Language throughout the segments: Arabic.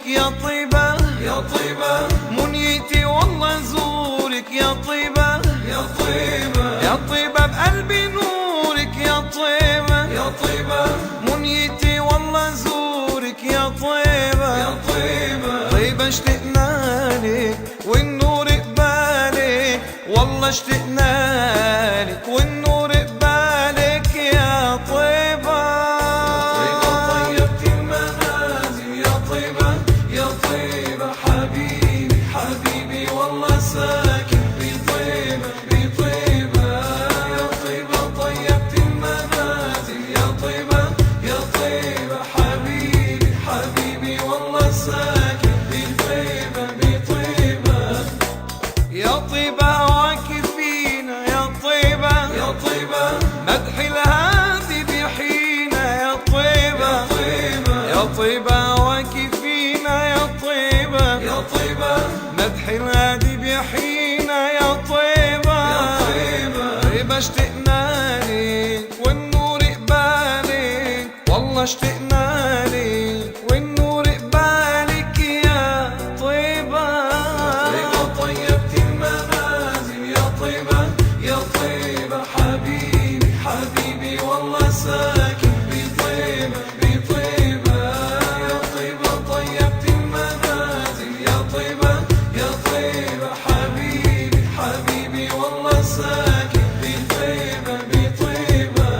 ازورك يا طيبة يا طيبة، منيتي والله ازورك يا طيبة يا طيبة، يا طيبة بقلبي نورك يا طيبة يا طيبة، منيتي والله ازورك يا طيبة يا طيبة، طيبة اشتقنا لك والنور قبالك والله اشتقنا لك والنور قبالك يا طيبة طيبت المنازل يا طيبة، يا طيبة حبيبي حبيبي والله ساكن بطيبة بطيبة يا طيبة طيبت المنازل يا طيبة، يا طيبة حبيبي حبيبي والله ساكن بطيبة بطيبة يا طيبة هواك فينا يا طيبة يا طيبة، مدح الهادي بيحينا يا طيبة يا طيبة هواك فينا يا طيبة يا طيبة، مدح الهادي بيحينا يا طيبة طيبة اشتقنا لك والنور قبالك والله اشتقنا لك والنور قبالك يا طيبة طيبت المنازل يا طيبة، يا طيبة حبيبي حبيبي والله ساكن بطيبة بطيبة يا طيبة طيبت المنازل يا طيبة، يا طيبة حبيبي حبيبي والله ساكن بطيبة بطيبة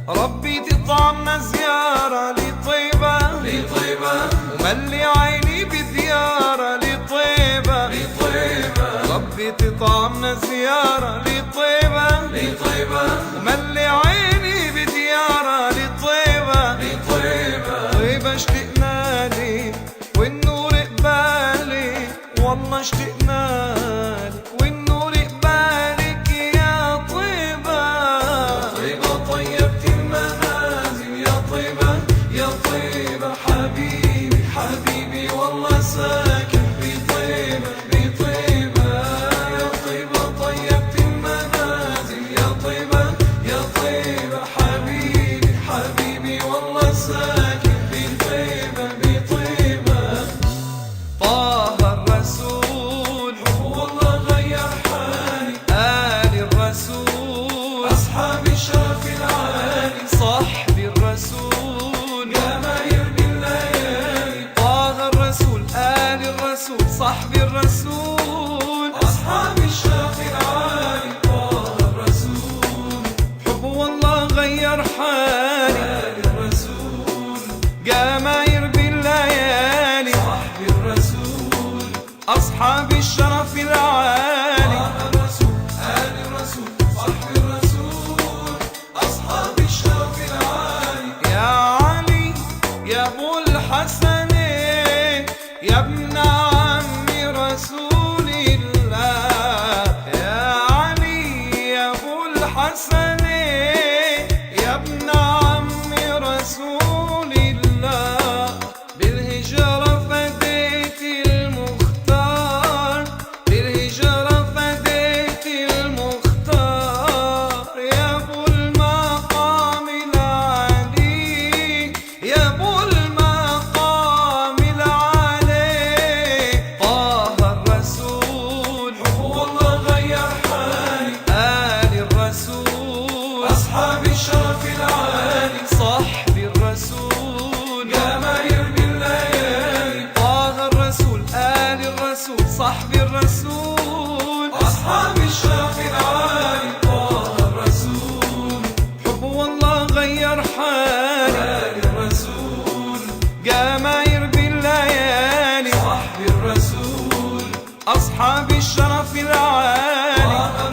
ربي تطعمنا زيارة لطيبة لطيبة وملي عيني بزيارة لطيبة لطيبة ربي تطعمنا زيارة لطيبة لطيبة وملي عيني بزيارة لطيبة لطيبة طيبة اشتقنا لك والنور قبالك والله اشتقنا لك والنور قبالك يا طيبة طيبت المنازل يا طيبة، يا طيبة حبيبي حبيبي والله ساكن بطيبة بطيبة يا طيبة طيبت المنازل يا طيبة، يا طيبة حبيبي حبيبي والله ساكن بطيبة بطيبة طه الرسول والله غير حالي آل الرسول أصحاب الشرف العالي صحب الرسول يا ماير بالليالي طه الرسول آل الرسول صحب الرسول أصحاب الشرف العالي طه الرسول حب والله غير حالي آل الرسول جماير بالليالي صحب الرسول أصحاب الشرف العالي طه الرسول آل الرسول صحب الرسول أصحاب الشرف العالي يا علي يا أبو الحسن يا ابن عم رسول الله يا علي يا أبو الحسن يا ابن عم رسول الله بالهجرة فديت المختار بالهجرة فديت المختار يا أبو المقام العلي يا أبو المقام العلي طه الرسول والله غير حالي آل الرسول أصحاب الشرف العالي صحب الرسول يا ماير بالليالي طه الرسول آل الرسول صحب الرسول أصحاب الشرف العالي طه الرسول حب والله غير حالي آل الرسول جماير بالليالي صحب الرسول أصحاب الشرف العالي طه